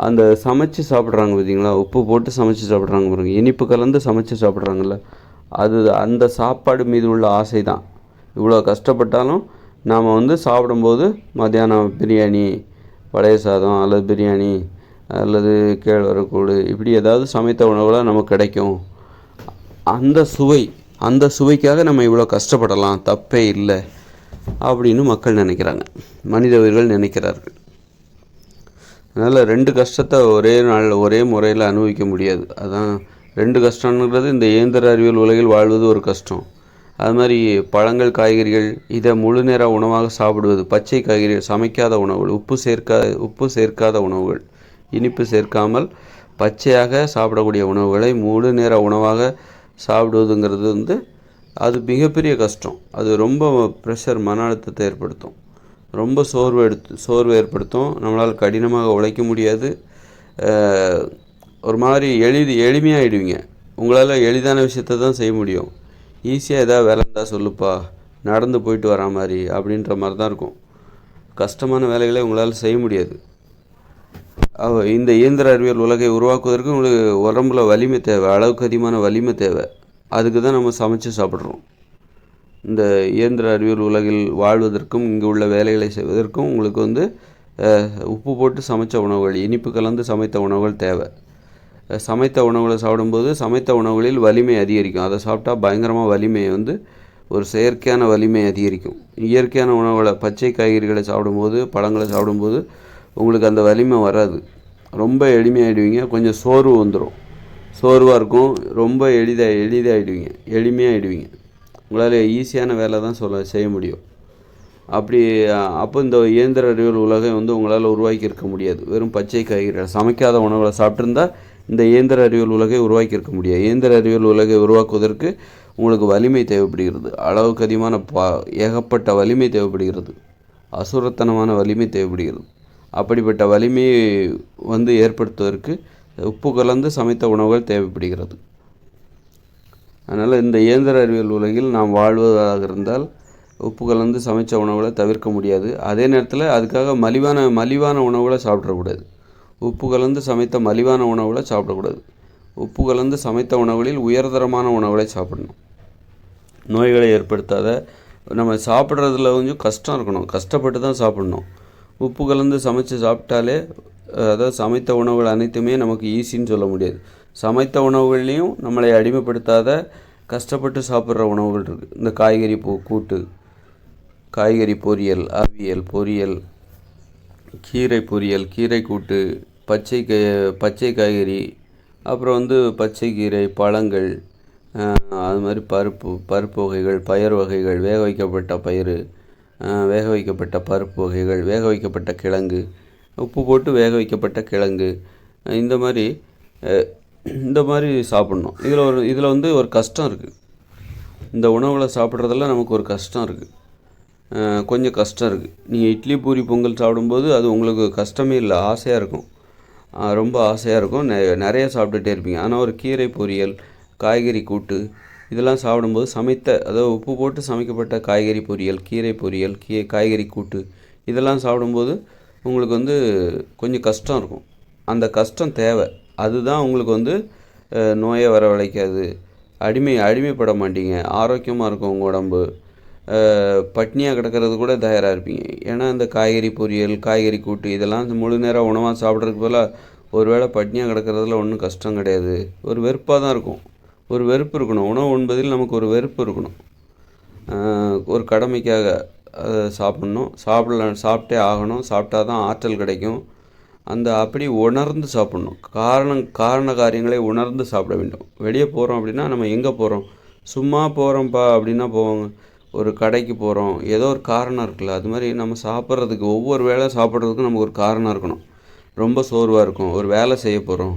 அந்த சமைச்சு சாப்பிட்றாங்க பார்த்தீங்களா, உப்பு போட்டு சமைச்சு சாப்பிட்றாங்க பாருங்க, இனிப்பு கலந்து சமைச்சு சாப்பிட்றாங்கல்ல, அந்த சாப்பாடு மீது உள்ள ஆசை தான். இவ்வளோ கஷ்டப்பட்டாலும் நாம் சாப்பிடும்போது மத்தியானம் பிரியாணி, பழைய சாதம் அல்லது பிரியாணி அல்லது கேழ்வரக்கூழ், இப்படி ஏதாவது சமைத்த உணவுகளாக நமக்கு கிடைக்கும். அந்த சுவைக்காக நம்ம இவ்வளோ கஷ்டப்படலாம், தப்பே இல்லை அப்படின்னு மக்கள் நினைக்கிறாங்க, மனித உயிர்கள் நினைக்கிறார்கள். அதனால் 2 கஷ்டத்தை ஒரே நாள் ஒரே முறையில் அனுபவிக்க முடியாது. அதான் 2 கஷ்டங்கிறது, இந்த இயந்திர அறிவியல் உலகில் வாழ்வது ஒரு கஷ்டம். அது மாதிரி பழங்கள், காய்கறிகள், இதை முழு நேர உணவாக சாப்பிடுவது, பச்சை காய்கறிகள், சமைக்காத உணவுகள், உப்பு சேர்க்காத உணவுகள், இனிப்பு சேர்க்காமல் பச்சையாக சாப்பிடக்கூடிய உணவுகளை முழு நேர உணவாக சாப்பிடுவதுங்கிறது அது மிகப்பெரிய கஷ்டம். அது ரொம்ப ப்ரெஷர், மன அழுத்தத்தை ஏற்படுத்தும், ரொம்ப சோர்வு ஏற்படுத்தும். நம்மளால் கடினமாக உழைக்க முடியாது, ஒரு மாதிரி எளிமையாகிடுவீங்க. உங்களால் எளிதான விஷயத்தை தான் செய்ய முடியும். ஈஸியாக எதாவது வேலை இருந்தால் சொல்லுப்பா, நடந்து போயிட்டு வரா மாதிரி அப்படின்ற மாதிரி தான் இருக்கும். கஷ்டமான வேலைகளை உங்களால் செய்ய முடியாது. இந்த இயந்திர அறிவியல் உலகை உருவாக்குவதற்கு உங்களுக்கு உடம்புல வலிமை தேவை, அளவுக்கு அதிகமான வலிமை தேவை. அதுக்கு தான் நம்ம சமைச்சு சாப்பிட்றோம். இந்த இயந்திர அறிவியல் உலகில் வாழ்வதற்கும் இங்கே உள்ள வேலைகளை செய்வதற்கும் உங்களுக்கு உப்பு போட்டு சமைத்த உணவுகள், இனிப்பு கலந்து சமைத்த உணவுகள் தேவை. சமைத்த உணவுகளை சாப்பிடும்போது சமைத்த உணவுகளில் வலிமை அதிகரிக்கும். அதை சாப்பிட்டா பயங்கரமாக வலிமை ஒரு செயற்கையான வலிமை அதிகரிக்கும். இயற்கையான உணவுகளை, பச்சை காய்கறிகளை சாப்பிடும்போது, பழங்களை சாப்பிடும்போது உங்களுக்கு அந்த வலிமை வராது. ரொம்ப எளிமையாகிடுவீங்க, கொஞ்சம் சோர்வு வந்துடும், சோர்வாக இருக்கும், ரொம்ப எளிமையாகிடுவீங்க. உங்களால் ஈஸியான வேலை தான் செய்ய முடியும். அப்போ இந்த இயந்திர அறிவியல் உலகை உங்களால் உருவாக்கியிருக்க முடியாது. வெறும் பச்சை காய்கறிகள், சமைக்காத உணவுகளை சாப்பிட்ருந்தால் இந்த இயந்திர அறிவியல் உலகை உருவாக்கியிருக்க முடியாது. இயந்திர அறிவியல் உலகை உருவாக்குவதற்கு உங்களுக்கு வலிமை தேவைப்படுகிறது, அளவுக்கு அதிகமான ஏகப்பட்ட வலிமை தேவைப்படுகிறது, அசுரத்தனமான வலிமை தேவைப்படுகிறது. அப்படிப்பட்ட வலிமையை ஏற்படுத்துவதற்கு உப்பு கலந்து சமைத்த உணவுகள் தேவைப்படுகிறது. அதனால் இந்த இயந்திர அறிவியல் உலகில் நாம் வாழ்வதாக இருந்தால் உப்பு கலந்து சமைத்த உணவுகளை தவிர்க்க முடியாது. அதே நேரத்தில் அதுக்காக மலிவான உணவுகளை சாப்பிடக்கூடாது. உப்பு கலந்து சமைத்த மலிவான உணவுகளை சாப்பிடக்கூடாது. உப்பு கலந்து சமைத்த உணவுகளில் உயர்தரமான உணவுகளை சாப்பிடணும். நோய்களை ஏற்படுத்தாத, நம்ம சாப்பிட்றதுல கொஞ்சம் கஷ்டம் இருக்கணும், கஷ்டப்பட்டு தான் சாப்பிட்ணும். உப்பு கலந்து சமைச்சு சாப்பிட்டாலே, அதாவது சமைத்த உணவுகள் அனைத்துமே நமக்கு ஈஸின்னு சொல்ல முடியாது. சமைத்த உணவுகள்லேயும் நம்மளை அடிமைப்படுத்தாத கஷ்டப்பட்டு சாப்பிட்ற உணவுகள் இருக்குது. இந்த காய்கறி கூட்டு, காய்கறி பொரியல், அவியல், பொரியல், கீரை பொரியல், கீரை கூட்டு, பச்சை காய்கறி, அப்புறம் பச்சை கீரை, பழங்கள், அது மாதிரி பருப்பு வகைகள், பயறு வகைகள், வேக வைக்கப்பட்ட பயிறு, வேக வைக்கப்பட்ட பருப்பு வகைகள், வேக வைக்கப்பட்ட கிழங்கு, உப்பு போட்டு வேக வைக்கப்பட்ட கிழங்கு, இந்த மாதிரி இந்த மாதிரி சாப்பிட்ணும். இதில் வந்து ஒரு கஷ்டம் இருக்குது. இந்த உணவுகளை சாப்பிட்றதுல நமக்கு ஒரு கஷ்டம் இருக்குது, கொஞ்சம் கஷ்டம் இருக்குது. நீங்கள் இட்லி பூரி பொங்கல் சாப்பிடும்போது அது உங்களுக்கு கஷ்டமே இல்லை, ஆசையாக இருக்கும், ரொம்ப ஆசையாக இருக்கும், நிறைய சாப்பிட்டுட்டே இருப்பீங்க. ஆனால் ஒரு கீரை பொரியல், காய்கறி கூட்டு இதெல்லாம் சாப்பிடும்போது அதாவது உப்பு போட்டு சமைக்கப்பட்ட காய்கறி பொரியல், கீரை பொரியல், காய்கறி கூட்டு இதெல்லாம் சாப்பிடும்போது உங்களுக்கு வந்து கொஞ்சம் கஷ்டம் இருக்கும். அந்த கஷ்டம் தேவை. அதுதான் உங்களுக்கு வந்து நோயை வரவழைக்காது, அடிமைப்பட மாட்டீங்க, ஆரோக்கியமாக இருக்கும் உங்கள் உடம்பு. பட்னியாக கிடக்கிறது கூட தயாராக இருப்பீங்க. ஏன்னா இந்த காய்கறி பொரியல், காய்கறி கூட்டு இதெல்லாம் முழு நேரம் உணவாக சாப்பிட்றதுக்கு பதிலாக ஒரு வேளை பட்னியாக கிடக்கிறதுல ஒன்றும் கஷ்டம் கிடையாது. ஒரு வெறுப்பாக தான் இருக்கும், ஒரு வெறுப்பு இருக்கணும். உணவு உண்பதில் நமக்கு ஒரு வெறுப்பு இருக்கணும். ஒரு கடமைக்காக அதை சாப்பிட்ணும், சாப்பிட்டே ஆகணும், சாப்பிட்டா தான் ஆற்றல் கிடைக்கும். அப்படி உணர்ந்து சாப்பிட்ணும். காரண காரியங்களை உணர்ந்து சாப்பிட வேண்டும். வெளியே போகிறோம் அப்படின்னா நம்ம எங்கே போகிறோம்? சும்மா போகிறோம்ப்பா அப்படின்னா போவாங்க. ஒரு கடைக்கு போகிறோம், ஏதோ ஒரு காரணம் இருக்குல்ல. அது மாதிரி நம்ம சாப்பிட்றதுக்கு, ஒவ்வொரு வேளை சாப்பிட்றதுக்கும் நமக்கு ஒரு காரணம் இருக்கணும். ரொம்ப சோர்வாக இருக்கும், ஒரு வேலை செய்ய போகிறோம்,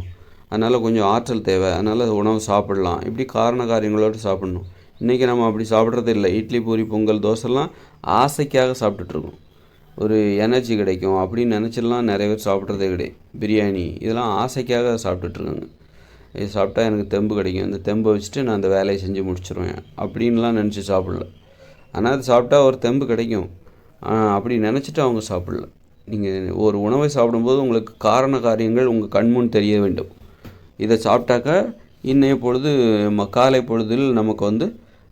அதனால் கொஞ்சம் ஆற்றல் தேவை, அதனால் உணவு சாப்பிட்லாம், இப்படி காரண காரியங்களோடு சாப்பிட்ணும். இன்றைக்கி நம்ம அப்படி சாப்பிட்றது இல்லை. இட்லி பூரி பொங்கல் தோசைலாம் ஆசைக்காக சாப்பிட்டுட்ருக்கோம். ஒரு எனர்ஜி கிடைக்கும் அப்படின்னு நினச்சிடலாம் நிறைய பேர் சாப்பிட்றதே கிடையாது. பிரியாணி இதெல்லாம் ஆசைக்காக சாப்பிட்டுட்ருக்காங்க. இது சாப்பிட்டா எனக்கு தெம்பு கிடைக்கும், இந்த தெம்பை வச்சுட்டு நான் அந்த வேலையை செஞ்சு முடிச்சிடுவேன் அப்படின்லாம் நினச்சி சாப்பிடல. ஆனால் அது சாப்பிட்டா ஒரு தெம்பு கிடைக்கும், அப்படி நினச்சிட்டு அவங்க சாப்பிடல. நீங்கள் ஒரு உணவை சாப்பிடும்போது உங்களுக்கு காரண காரியங்கள் உங்கள் கண்முன் தெரிய வேண்டும். இதை சாப்பிட்டாக்கா இன்னைய பொழுது காலை பொழுதில் நமக்கு வந்து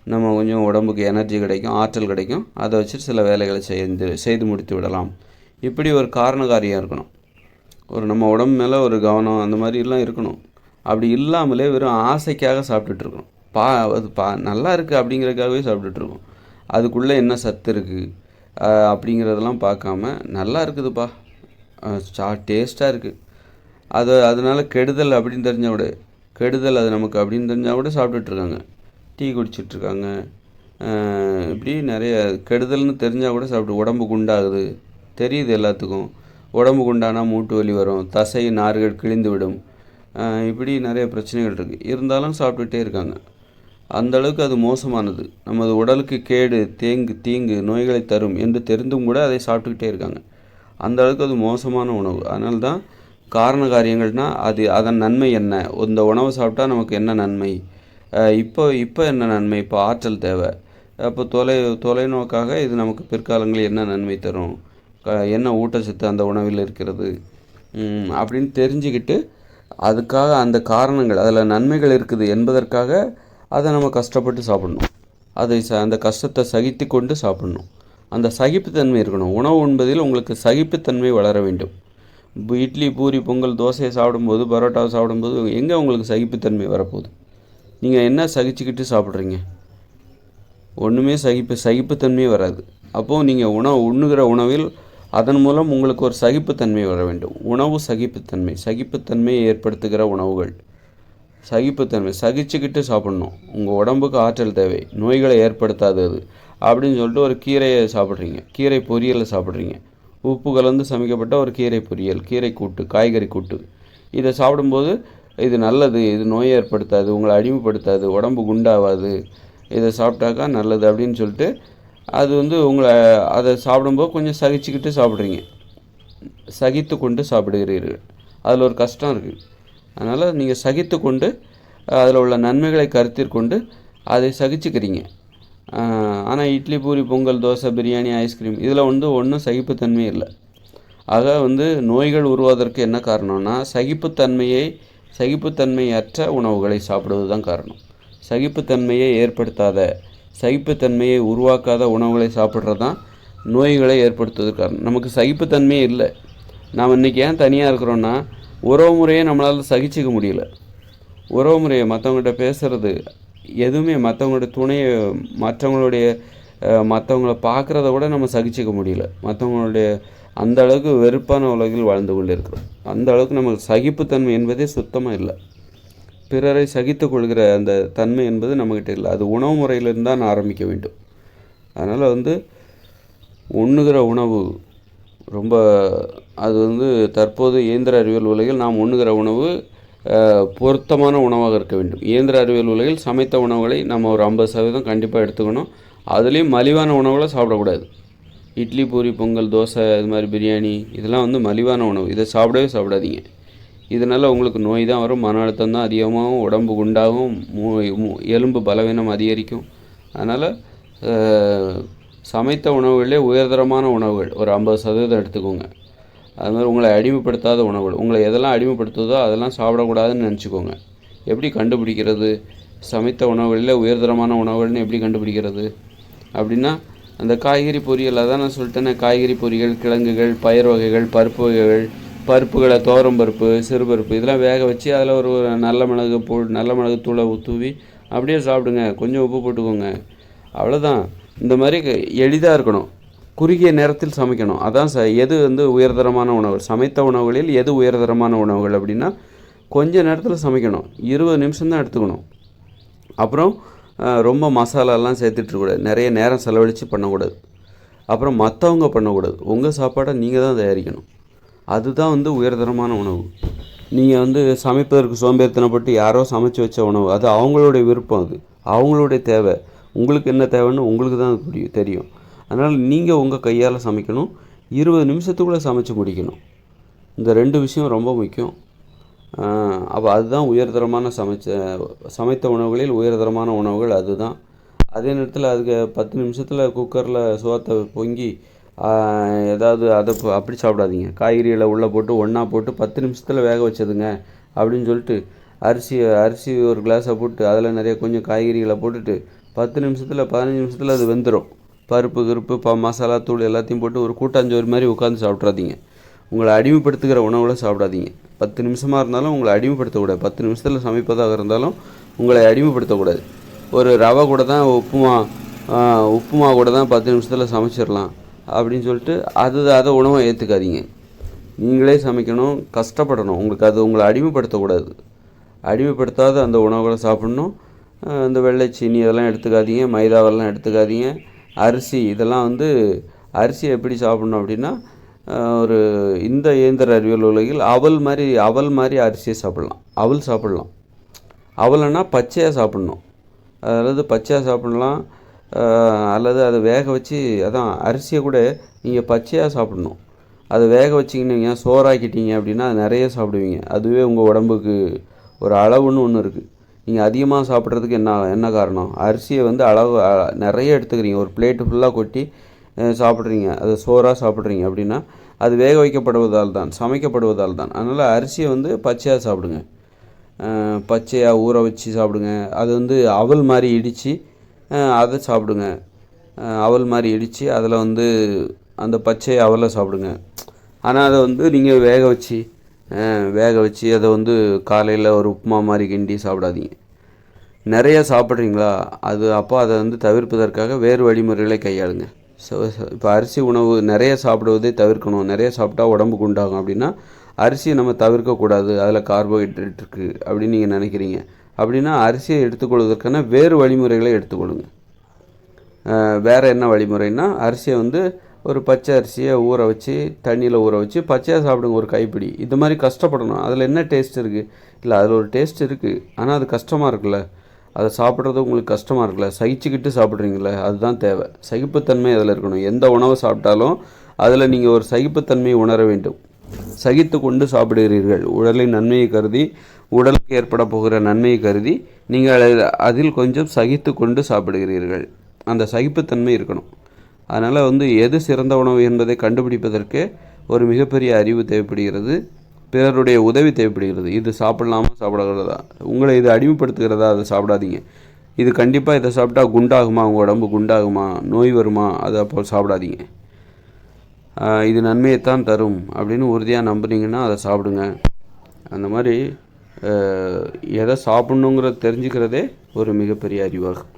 நம்ம கொஞ்சம் உடம்புக்கு எனர்ஜி கிடைக்கும், ஆற்றல் கிடைக்கும், அதை வச்சு சில வேலைகளை செய்து முடித்து விடலாம். இப்படி ஒரு காரண காரியம் இருக்கணும். ஒரு நம்ம உடம்பு மேலே ஒரு கவனம் அந்த மாதிரிலாம் இருக்கணும். அப்படி இல்லாமலே வெறும் ஆசைக்காக சாப்பிட்டுட்ருக்கோம். அது நல்லா இருக்குது அப்படிங்கிறதுக்காகவே சாப்பிட்டுட்ருக்கோம். அதுக்குள்ளே என்ன சத்து இருக்குது அப்படிங்கிறதெல்லாம் பார்க்காம, நல்லா இருக்குதுப்பா, டேஸ்ட்டாக இருக்குது, அதனால் கெடுதல் அப்படின்னு தெரிஞ்சால் கூட, கெடுதல் அது நமக்கு அப்படின்னு தெரிஞ்சால் கூட சாப்பிட்டுட்ருக்காங்க. டீ குடிச்சிட்ருக்காங்க, இப்படி நிறைய கெடுதல்னு தெரிஞ்சால் கூட சாப்பிட்டு உடம்பு குண்டாகுது, தெரியுது எல்லாத்துக்கும். உடம்பு குண்டானா மூட்டு வலி வரும், தசை நார்கள் கிழிந்து விடும், இப்படி நிறைய பிரச்சனைகள் இருக்குது. இருந்தாலும் சாப்பிட்டுட்டே இருக்காங்க. அந்தளவுக்கு அது மோசமானது, நமது உடலுக்கு கேடு, தீங்கு, நோய்களை தரும் என்று தெரிந்தும் கூட அதை சாப்பிட்டுக்கிட்டே இருக்காங்க. அந்தளவுக்கு அது மோசமான உணவு. அதனால தான் காரண காரியங்கள்னால் அதன் நன்மை என்ன, இந்த உணவை சாப்பிட்டா நமக்கு என்ன நன்மை, இப்போ என்ன நன்மை, இப்போ ஆற்றல் தேவை, அப்போ தொலைநோக்காக இது நமக்கு பிற்காலங்களில் என்ன நன்மை தரும், என்ன ஊட்டச்சத்து அந்த உணவில் இருக்கிறது அப்படின்னு தெரிஞ்சுக்கிட்டு, அதுக்காக அந்த காரணங்கள், அதில் நன்மைகள் இருக்குது என்பதற்காக அதை நம்ம கஷ்டப்பட்டு சாப்பிட்ணும். அந்த கஷ்டத்தை சகித்து கொண்டு சாப்பிட்ணும். அந்த சகிப்புத்தன்மை இருக்கணும். உணவு உண்பதில் உங்களுக்கு சகிப்புத்தன்மை வளர வேண்டும். இட்லி பூரி பொங்கல் தோசையை சாப்பிடும்போது, பரோட்டாவை சாப்பிடும்போது எங்கே உங்களுக்கு சகிப்புத்தன்மை வரப்போகுது? நீங்கள் என்ன சகிச்சுக்கிட்டு சாப்பிட்றீங்க? ஒன்றுமே சகிப்புத்தன்மையே வராது. அப்போது நீங்கள் உண்ணுகிற உணவில் அதன் மூலம் உங்களுக்கு ஒரு சகிப்புத்தன்மை வர வேண்டும். உணவு சகிப்புத்தன்மையை ஏற்படுத்துகிற உணவுகள். சகிச்சுக்கிட்டு சாப்பிட்ணும். உங்கள் உடம்புக்கு ஆற்றல் தேவை, நோய்களை ஏற்படுத்தாதது அப்படின்னு சொல்லிட்டு ஒரு கீரையை சாப்பிட்றீங்க, கீரை பொரியலை சாப்பிட்றீங்க, உப்பு கலந்து சமைக்கப்பட்ட ஒரு கீரை பொரியல், கீரை கூட்டு, காய்கறி கூட்டு, இதை சாப்பிடும்போது இது நல்லது, இது நோயை ஏற்படுத்தாது, உங்களை அடிமைப்படுத்தாது, உடம்பு குண்டாகாது, இதை சாப்பிட்டாக்கா நல்லது அப்படின்னு சொல்லிட்டு அது வந்து அதை சாப்பிடும்போது கொஞ்சம் சகிச்சுக்கிட்டு சாப்பிட்றீங்க, சகித்து கொண்டு சாப்பிடுகிறீர்கள். அதில் ஒரு கஷ்டம் இருக்குது. அதனால் நீங்கள் சகித்து கொண்டு அதில் உள்ள நன்மைகளை கருத்தில் கொண்டு அதை சகிச்சுக்கிறீங்க. ஆனால் இட்லி பூரி பொங்கல் தோசை பிரியாணி ஐஸ்கிரீம் இதில் ஒன்றும் சகிப்புத்தன்மை இல்லை. ஆக நோய்கள் உருவாவதற்கு என்ன காரணம்னா சகிப்புத்தன்மையற்ற உணவுகளை சாப்பிடுவது தான் காரணம். சகிப்புத்தன்மையை ஏற்படுத்தாத, சகிப்புத்தன்மையை உருவாக்காத உணவுகளை சாப்பிட்றது தான் நோய்களை ஏற்படுத்துவதற்கு காரணம். நமக்கு சகிப்புத்தன்மையே இல்லை. நாம் இன்றைக்கி ஏன் தனியாக இருக்கிறோன்னா, உறவு முறையை நம்மளால் சகிச்சிக்க முடியல. உறவு முறையை மற்றவங்கள்ட்ட பேசுகிறது எதுவுமே, மற்றவங்களுடைய துணையை, மற்றவங்கள பார்க்குறத கூட நம்ம சகிச்சிக்க முடியல. மற்றவங்களுடைய அந்த அளவுக்கு வெறுப்பான உலகில் வாழ்ந்து கொண்டு இருக்கிறோம். அந்த அளவுக்கு நமக்கு சகிப்புத்தன்மை என்பதே சுத்தமாக இல்லை. பிறரை சகித்து கொள்கிற அந்த தன்மை என்பது நம்மக்கிட்ட இல்லை. அது உணவு முறையிலிருந்து தான் ஆரம்பிக்க வேண்டும். அதனால் உண்ணுகிற உணவு ரொம்ப அது வந்து தற்போது இயந்திர அறிவியல் உலகில் நாம் உண்ணுகிற உணவு பொருத்தமான உணவாக இருக்க வேண்டும். இயந்திர அறிவியல் உலகில் சமைத்த உணவுகளை நம்ம ஒரு 50% கண்டிப்பாக எடுத்துக்கணும். அதுலேயும் மலிவான உணவுகளை சாப்பிடக்கூடாது. இட்லி, பூரி, பொங்கல், தோசை, இது மாதிரி பிரியாணி, இதெல்லாம் வந்து மலிவான உணவு. இதை சாப்பிடாதீங்க. இதனால் உங்களுக்கு நோய் தான் வரும், மன அழுத்தம் தான் அதிகமாகும், உடம்பு குண்டாகும், எலும்பு பலவீனம் அதிகரிக்கும். அதனால் சமைத்த உணவுகளிலே உயர்தரமான உணவுகள் ஒரு 50% எடுத்துக்கோங்க. அது மாதிரி உங்களை அடிமைப்படுத்தாத உணவுகள், உங்களை எதெல்லாம் அடிமைப்படுத்துதோ அதெல்லாம் சாப்பிடக்கூடாதுன்னு நினச்சிக்கோங்க. எப்படி கண்டுபிடிக்கிறது சமைத்த உணவுகளில் உயர்தரமான உணவுகள்னு எப்படி கண்டுபிடிக்கிறது அப்படின்னா, அந்த காய்கறி பொரியல், அதான் நான் சொல்லிட்டேனே, காய்கறி பொரியல், கிழங்குகள், பயிர் வகைகள், பருப்பு வகைகள், பருப்புகளை பருப்பு, சிறுபருப்பு இதெல்லாம் வேக வச்சு அதில் ஒரு நல்ல மிளகு தூளை தூவி அப்படியே சாப்பிடுங்க. கொஞ்சம் உப்பு போட்டுக்கோங்க, அவ்வளோதான். இந்த மாதிரி எளிதாக இருக்கணும், குறுகிய நேரத்தில் சமைக்கணும். அதான் எது வந்து உயர்தரமான உணவுகள், சமைத்த உணவுகளில் எது உயர்தரமான உணவுகள் அப்படின்னா, கொஞ்ச நேரத்தில் சமைக்கணும், 20 நிமிஷம்தான் எடுத்துக்கணும். அப்புறம் ரொம்ப மசாலாலாம் சேர்த்துட்ருக்கூடாது, நிறைய நேரம் செலவழித்து பண்ணக்கூடாது. அப்புறம் மற்றவங்க பண்ணக்கூடாது, உங்கள் சாப்பாடை நீங்கள் தான் தயாரிக்கணும். அதுதான் வந்து உயர்தரமான உணவு. நீங்கள் வந்து சமைப்பதற்கு சோம்பேறித்தனப்பட்டு யாரோ சமைச்சு வச்ச உணவு, அது அவங்களுடைய விருப்பம், அது அவங்களுடைய தேவை. உங்களுக்கு என்ன தேவைன்னு உங்களுக்கு தான் தெரியும். அதனால் நீங்கள் உங்கள் கையால் சமைக்கணும், 20 நிமிஷத்துக்குள்ளே சமைச்சு முடிக்கணும். இந்த 2 விஷயம் ரொம்ப முக்கியம். அப்போ அதுதான் உயர்தரமான சமைத்த உணவுகளில் உயர்தரமான உணவுகள் அதுதான். அதே நேரத்தில் அதுக்கு 10 நிமிஷத்தில் குக்கரில் சோத்தை பொங்கி ஏதாவது அதை அப்படி சாப்பிடாதீங்க. காய்கறிகளை உள்ளே போட்டு ஒன்றா போட்டு 10 நிமிஷத்தில் வேக வச்சதுங்க அப்படின்னு சொல்லிட்டு அரிசி ஒரு கிளாஸை போட்டு அதில் நிறைய கொஞ்சம் காய்கறிகளை போட்டுட்டு 10 நிமிஷத்தில் 15 நிமிஷத்தில் அது வெந்துடும். பருப்பு மசாலா தூள் எல்லாத்தையும் போட்டு ஒரு கூட்டாஞ்சோறு மாதிரி உட்காந்து சாப்பிட்றாதீங்க. உங்களை அடிமைப்படுத்துகிற உணவுகளை சாப்பிடாதீங்க. 10 நிமிஷமாக இருந்தாலும் உங்களை அடிமைப்படுத்தக்கூடாது. 10 நிமிஷத்தில் சமைப்பதாக இருந்தாலும் உங்களை அடிமைப்படுத்தக்கூடாது. ஒரு ரவை கூட தான் உப்புமா கூட தான் 10 நிமிஷத்தில் சமைச்சிடலாம் அப்படின்னு சொல்லிட்டு அதை உணவை ஏற்றுக்காதீங்க. நீங்களே சமைக்கணும், கஷ்டப்படணும். உங்களுக்கு அது உங்களை அடிமைப்படுத்தக்கூடாது. அடிமைப்படுத்தாத அந்த உணவுகளை சாப்பிட்ணும். இந்த வெள்ளை சீனி இதெல்லாம் எடுத்துக்காதீங்க, மைதாவெல்லாம் எடுத்துக்காதீங்க. இதெல்லாம் வந்து அரிசியை எப்படி சாப்பிட்ணும் அப்படின்னா, ஒரு இந்த இயந்திர அறிவியல் உலகில் அவல் மாதிரி அரிசியை சாப்பிட்லாம். அவல்னா பச்சையாக சாப்பிட்ணும், அதாவது பச்சையாக சாப்பிட்லாம். அல்லது அதை வேக வச்சு, அதான் அரிசியை கூட நீங்கள் பச்சையாக சாப்பிட்ணும். அதை வேக வச்சிங்கன்னு சோறாக்கிட்டீங்க அப்படின்னா அது நிறைய சாப்பிடுவீங்க. அதுவே உங்கள் உடம்புக்கு ஒரு அளவுன்னு ஒன்று இருக்குது. நீங்கள் அதிகமாக சாப்பிட்றதுக்கு என்ன காரணம், அரிசியை வந்து நிறைய எடுத்துக்கிறீங்க, ஒரு பிளேட்டு ஃபுல்லாக கொட்டி சாப்பிட்றீங்க, அதை சோறாக சாப்பிட்றீங்க அப்படின்னா அது வேக வைக்கப்படுவதால் தான், சமைக்கப்படுவதால் தான். அதனால் அரிசியை வந்து பச்சையாக சாப்பிடுங்க, பச்சையாக ஊற வச்சு சாப்பிடுங்க. அது வந்து அவல் மாதிரி இடித்து அதை சாப்பிடுங்க. அவல் மாதிரி இடித்து அதில் வந்து அந்த பச்சை அவலை சாப்பிடுங்க. ஆனால் அதை வந்து நீங்கள் வேக வச்சு அதை வந்து காலையில் ஒரு உப்புமா மாதிரி கிண்டி சாப்பிடாதீங்க. நிறைய சாப்பிட்றீங்களா, அப்போ அதை வந்து தவிர்ப்பதற்காக வேறு வழிமுறைகளை கையாளுங்க. இப்போ அரிசி உணவு நிறைய சாப்பிடுவதை தவிர்க்கணும், நிறைய சாப்பிட்டா உடம்புக்கு உண்டாகும் அப்படின்னா அரிசியை நம்ம தவிர்க்கக்கூடாது, அதில் கார்போஹைட்ரேட் இருக்குது அப்படின்னு நீங்கள் நினைக்கிறீங்க. அப்படின்னா அரிசியை எடுத்துக்கொள்வதற்கான வேறு வழிமுறைகளை எடுத்துக்கொள்ளுங்க. வேறு என்ன வழிமுறைன்னா, அரிசியை வந்து ஒரு பச்சை அரிசியை ஊற வச்சு தண்ணியில் ஊற வச்சு பச்சையாக சாப்பிடுங்க, ஒரு கைப்பிடி. இது மாதிரி கஷ்டப்படணும், அதில் என்ன டேஸ்ட் இருக்குது, இல்லை அதில் ஒரு டேஸ்ட் இருக்குது, ஆனால் அது கஷ்டமாக இருக்குல்ல, அதை சாப்பிட்றது உங்களுக்கு கஷ்டமாக இருக்குல்ல, சகிச்சுக்கிட்டு சாப்பிட்றீங்களே, அதுதான் தேவை. சகிப்புத்தன்மை அதில் இருக்கணும். எந்த உணவை சாப்பிட்டாலும் அதில் நீங்கள் ஒரு சகிப்புத்தன்மையை உணர வேண்டும். சகித்து கொண்டு சாப்பிடுகிறீர்கள், உடலின் நன்மையை கருதி, உடலுக்கு ஏற்பட போகிற நன்மையை கருதி நீங்கள் அதில் கொஞ்சம் சகித்து கொண்டு சாப்பிடுகிறீர்கள். அந்த சகிப்புத்தன்மை இருக்கணும். அதனால் வந்து எது சிறந்த உணவு என்பதை கண்டுபிடிப்பதற்கு ஒரு மிகப்பெரிய அறிவு தேவைப்படுகிறது, பிறருடைய உதவி தேவைப்படுகிறது. இது சாப்பிடலாமா சாப்பிடக்கூடாதா, உங்களை இது அடிமைப்படுத்துகிறதா, அதை சாப்பிடாதீங்க. இது கண்டிப்பாக இதை சாப்பிட்டா குண்டாகுமா, உங்கள் உடம்பு குண்டாகுமா, நோய் வருமா, அதை அப்போ சாப்பிடாதீங்க. இது நன்மையைத்தான் தரும் அப்படின்னு உறுதியாக நம்புனீங்கன்னா அதை சாப்பிடுங்க. அந்த மாதிரி எதை சாப்பிட்ணுங்கிறத தெரிஞ்சுக்கிறதே ஒரு மிகப்பெரிய அறிவாகும்.